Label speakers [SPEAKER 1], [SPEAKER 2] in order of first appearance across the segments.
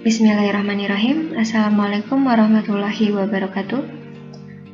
[SPEAKER 1] Bismillahirrahmanirrahim. Assalamualaikum warahmatullahi wabarakatuh.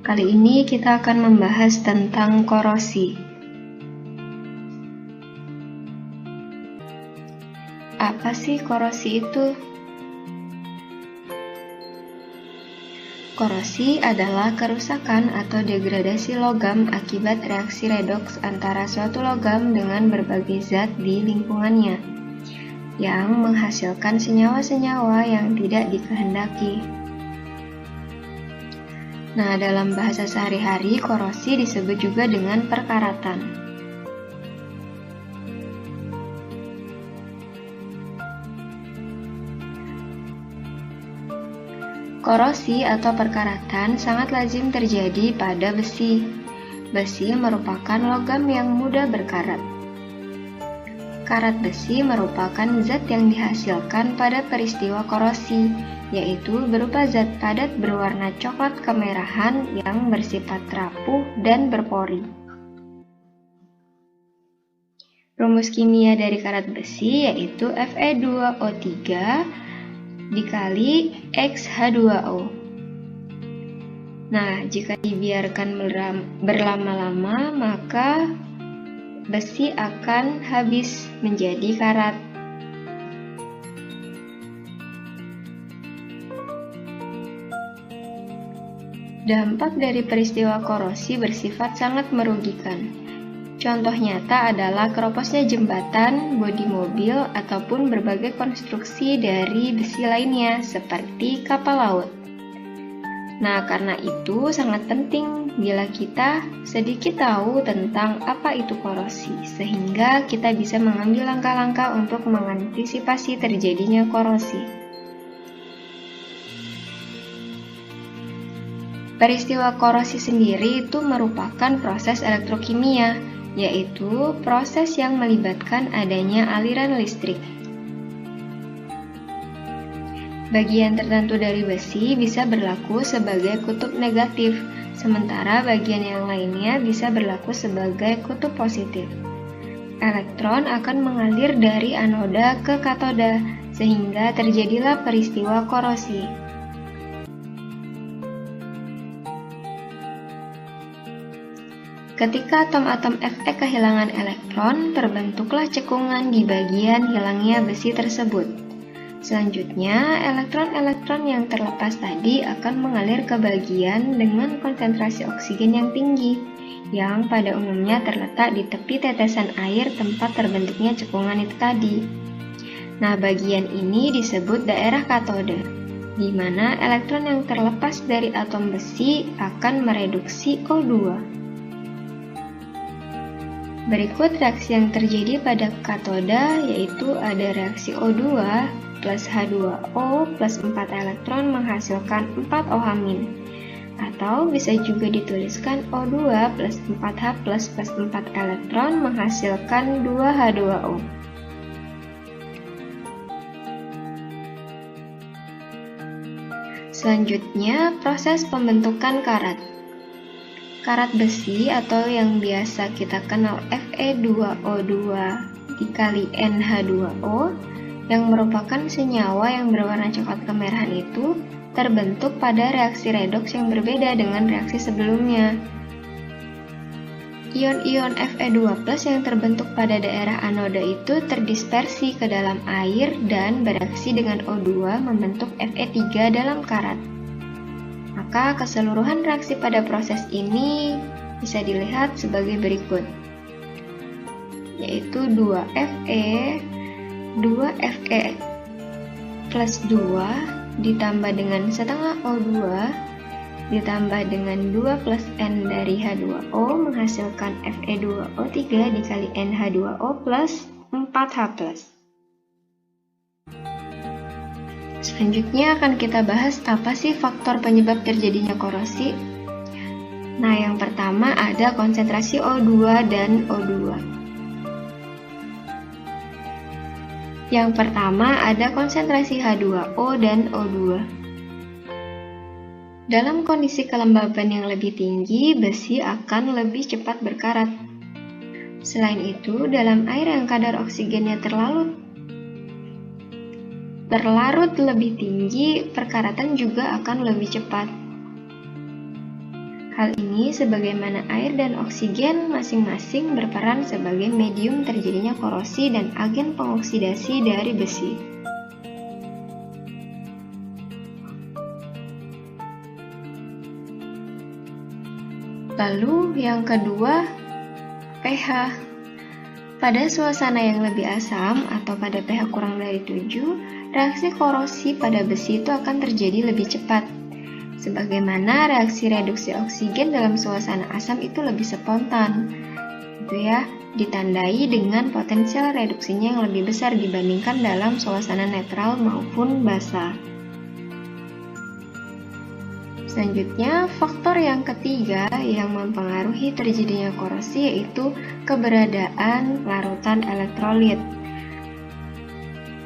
[SPEAKER 1] Kali ini kita akan membahas tentang korosi. Apa sih korosi itu? Korosi adalah kerusakan atau degradasi logam akibat reaksi redoks antara suatu logam dengan berbagai zat di lingkungannya yang menghasilkan senyawa-senyawa yang tidak dikehendaki. Nah, dalam bahasa sehari-hari, korosi disebut juga dengan perkaratan. Korosi atau perkaratan sangat lazim terjadi pada besi. Besi merupakan logam yang mudah berkarat. Karat besi merupakan zat yang dihasilkan pada peristiwa korosi, yaitu berupa zat padat berwarna coklat kemerahan yang bersifat rapuh dan berpori. Rumus kimia dari karat besi yaitu Fe2O3 dikali XH2O. Nah, jika dibiarkan berlama-lama, maka besi akan habis menjadi karat. Dampak dari peristiwa korosi bersifat sangat merugikan. Contoh nyata adalah keroposnya jembatan, bodi mobil, ataupun berbagai konstruksi dari besi lainnya seperti kapal laut. Nah, karena itu sangat penting bila kita sedikit tahu tentang apa itu korosi, sehingga kita bisa mengambil langkah-langkah untuk mengantisipasi terjadinya korosi. Peristiwa korosi sendiri itu merupakan proses elektrokimia, yaitu proses yang melibatkan adanya aliran listrik. Bagian tertentu dari besi bisa berlaku sebagai kutub negatif, sementara bagian yang lainnya bisa berlaku sebagai kutub positif. Elektron akan mengalir dari anoda ke katoda, sehingga terjadilah peristiwa korosi. Ketika atom-atom Fe kehilangan elektron, terbentuklah cekungan di bagian hilangnya besi tersebut. Selanjutnya, elektron-elektron yang terlepas tadi akan mengalir ke bagian dengan konsentrasi oksigen yang tinggi, yang pada umumnya terletak di tepi tetesan air tempat terbentuknya cekungan itu tadi. Nah, bagian ini disebut daerah katoda, di mana elektron yang terlepas dari atom besi akan mereduksi O2. Berikut reaksi yang terjadi pada katoda, yaitu ada reaksi O2 plus H2O plus 4 elektron menghasilkan 4 OH-, atau bisa juga dituliskan O2 plus 4H plus 4 elektron menghasilkan 2 H2O. Selanjutnya, proses pembentukan karat. Karat besi atau yang biasa kita kenal Fe2O2 dikali NH2O yang merupakan senyawa yang berwarna coklat kemerahan itu terbentuk pada reaksi redoks yang berbeda dengan reaksi sebelumnya. Ion-ion Fe2+ yang terbentuk pada daerah anoda itu terdispersi ke dalam air dan bereaksi dengan O2 membentuk Fe3 dalam karat. Maka keseluruhan reaksi pada proses ini bisa dilihat sebagai berikut, yaitu 2Fe plus 2 ditambah dengan setengah O2 ditambah dengan 2 plus N dari H2O menghasilkan Fe2O3 dikali NH2O plus 4H+. Selanjutnya akan kita bahas apa sih faktor penyebab terjadinya korosi. Nah, yang pertama ada konsentrasi O2 dan O2. Yang pertama ada konsentrasi H2O dan O2. Dalam kondisi kelembaban yang lebih tinggi, besi akan lebih cepat berkarat. Selain itu, dalam air yang kadar oksigennya terlalu berlarut lebih tinggi, perkaratan juga akan lebih cepat. Hal ini sebagaimana air dan oksigen masing-masing berperan sebagai medium terjadinya korosi dan agen pengoksidasi dari besi. Lalu yang kedua, pH. Pada suasana yang lebih asam atau pada pH kurang dari 7, reaksi korosi pada besi itu akan terjadi lebih cepat. Sebagaimana reaksi reduksi oksigen dalam suasana asam itu lebih spontan, ditandai dengan potensial reduksinya yang lebih besar dibandingkan dalam suasana netral maupun basah. Selanjutnya, faktor yang ketiga yang mempengaruhi terjadinya korosi yaitu keberadaan larutan elektrolit.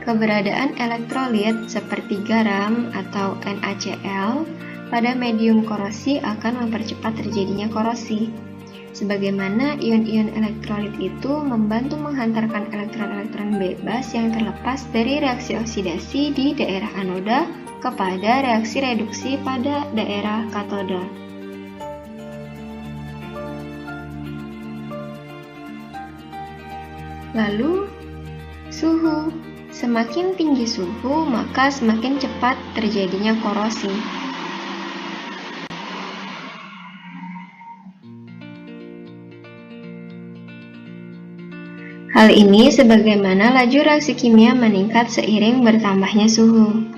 [SPEAKER 1] Keberadaan elektrolit seperti garam atau NaCl pada medium korosi akan mempercepat terjadinya korosi. Sebagaimana ion-ion elektrolit itu membantu menghantarkan elektron-elektron bebas yang terlepas dari reaksi oksidasi di daerah anoda kepada reaksi reduksi pada daerah katoda. Lalu, suhu. Semakin tinggi suhu, maka semakin cepat terjadinya korosi. Hal ini sebagaimana laju reaksi kimia meningkat seiring bertambahnya suhu.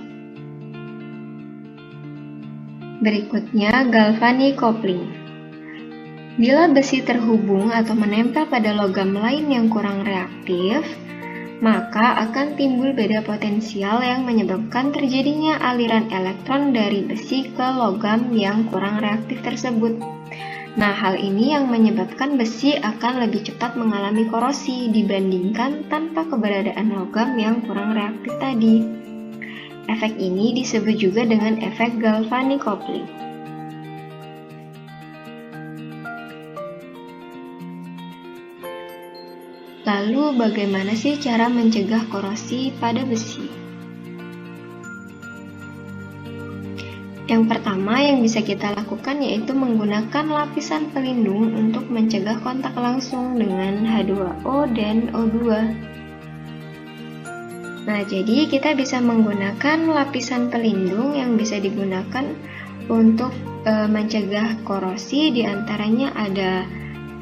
[SPEAKER 1] Berikutnya, galvanic coupling. Bila besi terhubung atau menempel pada logam lain yang kurang reaktif, maka akan timbul beda potensial yang menyebabkan terjadinya aliran elektron dari besi ke logam yang kurang reaktif tersebut. Nah, hal ini yang menyebabkan besi akan lebih cepat mengalami korosi dibandingkan tanpa keberadaan logam yang kurang reaktif tadi. Efek ini disebut juga dengan efek galvanic coupling. Lalu, bagaimana sih cara mencegah korosi pada besi? Yang pertama yang bisa kita lakukan yaitu menggunakan lapisan pelindung untuk mencegah kontak langsung dengan H2O dan O2. Nah, jadi kita bisa menggunakan lapisan pelindung yang bisa digunakan untuk mencegah korosi. Di antaranya ada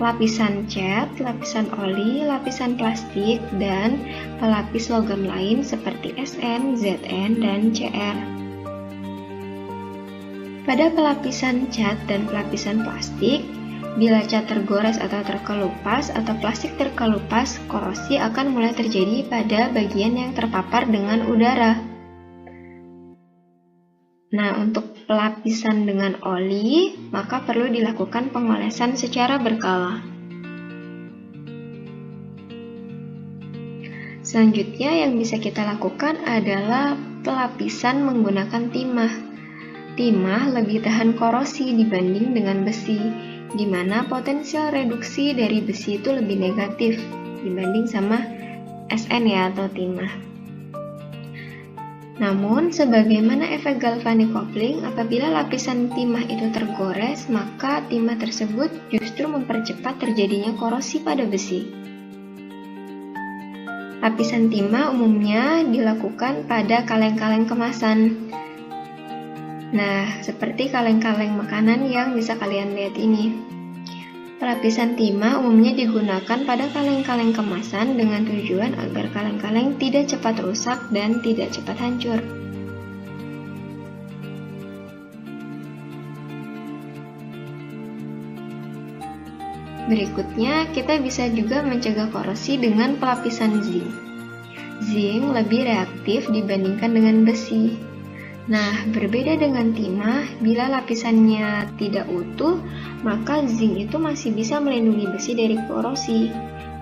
[SPEAKER 1] lapisan cat, lapisan oli, lapisan plastik, dan pelapis logam lain seperti Sn, Zn, dan Cr. Pada pelapisan cat dan pelapisan plastik, bila cat tergores atau terkelupas atau plastik terkelupas, korosi akan mulai terjadi pada bagian yang terpapar dengan udara. Nah, untuk pelapisan dengan oli, maka perlu dilakukan pengolesan secara berkala. Selanjutnya yang bisa kita lakukan adalah pelapisan menggunakan timah. Timah lebih tahan korosi dibanding dengan besi, di mana potensial reduksi dari besi itu lebih negatif dibanding sama Sn atau timah. Namun, sebagaimana efek galvanic coupling, apabila lapisan timah itu tergores, maka timah tersebut justru mempercepat terjadinya korosi pada besi. Lapisan timah umumnya dilakukan pada kaleng-kaleng kemasan. Nah, seperti kaleng-kaleng makanan yang bisa kalian lihat ini. Lapisan timah umumnya digunakan pada kaleng-kaleng kemasan dengan tujuan agar kaleng-kaleng tidak cepat rusak dan tidak cepat hancur. Berikutnya, kita bisa juga mencegah korosi dengan pelapisan zinc. Zinc lebih reaktif dibandingkan dengan besi. Nah, berbeda dengan timah, bila lapisannya tidak utuh, maka zinc itu masih bisa melindungi besi dari korosi.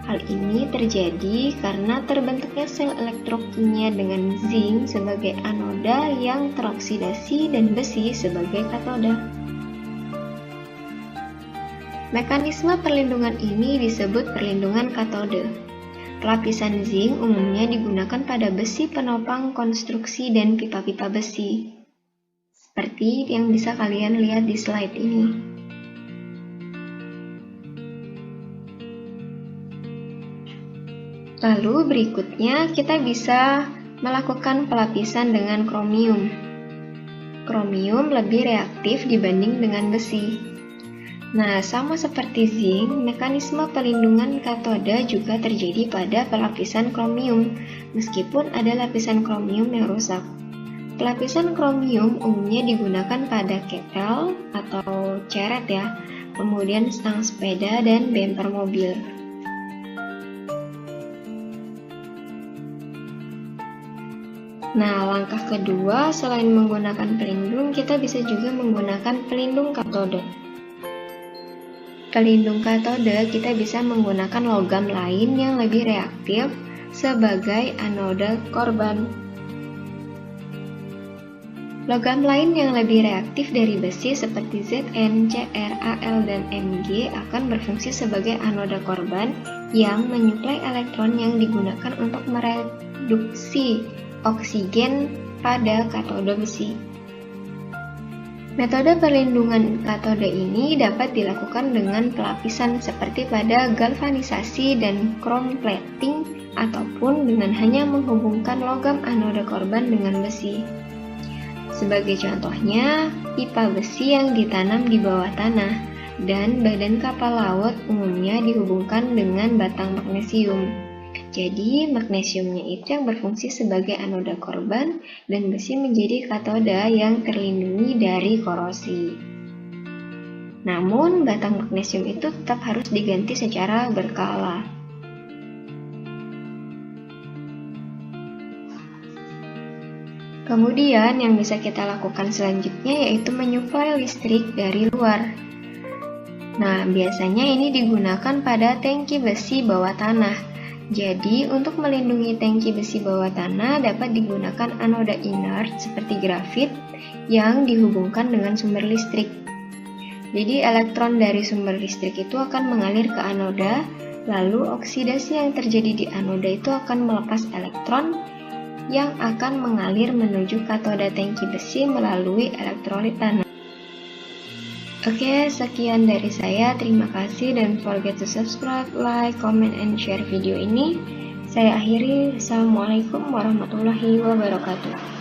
[SPEAKER 1] Hal ini terjadi karena terbentuknya sel elektrokimia dengan zinc sebagai anoda yang teroksidasi dan besi sebagai katoda. Mekanisme perlindungan ini disebut perlindungan katode. Pelapisan zinc umumnya digunakan pada besi penopang konstruksi dan pipa-pipa besi, seperti yang bisa kalian lihat di slide ini. Lalu berikutnya kita bisa melakukan pelapisan dengan kromium. Kromium lebih reaktif dibanding dengan besi. Nah, sama seperti zinc, mekanisme pelindungan katoda juga terjadi pada pelapisan kromium, meskipun ada lapisan kromium yang rusak. Pelapisan kromium umumnya digunakan pada ketel atau ceret ya, kemudian stang sepeda dan bemper mobil. Nah, langkah kedua selain menggunakan pelindung, kita bisa juga menggunakan pelindung katoda. Pelindung katoda kita bisa menggunakan logam lain yang lebih reaktif sebagai anoda korban. Logam lain yang lebih reaktif dari besi seperti Zn, Cr, Al, dan Mg akan berfungsi sebagai anoda korban yang menyuplai elektron yang digunakan untuk mereduksi oksigen pada katoda besi. Metode perlindungan katoda ini dapat dilakukan dengan pelapisan seperti pada galvanisasi dan chrome plating ataupun dengan hanya menghubungkan logam anoda korban dengan besi. Sebagai contohnya, pipa besi yang ditanam di bawah tanah dan badan kapal laut umumnya dihubungkan dengan batang magnesium. Jadi, magnesiumnya itu yang berfungsi sebagai anoda korban dan besi menjadi katoda yang terlindungi dari korosi. Namun, batang magnesium itu tetap harus diganti secara berkala. Kemudian, yang bisa kita lakukan selanjutnya yaitu menyuplai listrik dari luar. Nah, biasanya ini digunakan pada tangki besi bawah tanah. Jadi, untuk melindungi tangki besi bawah tanah dapat digunakan anoda inert seperti grafit yang dihubungkan dengan sumber listrik. Jadi, elektron dari sumber listrik itu akan mengalir ke anoda, lalu oksidasi yang terjadi di anoda itu akan melepas elektron yang akan mengalir menuju katoda tangki besi melalui elektrolit tanah. Oke, sekian dari saya. Terima kasih dan forget to subscribe, like, comment, and share video ini. Saya akhiri. Assalamualaikum warahmatullahi wabarakatuh.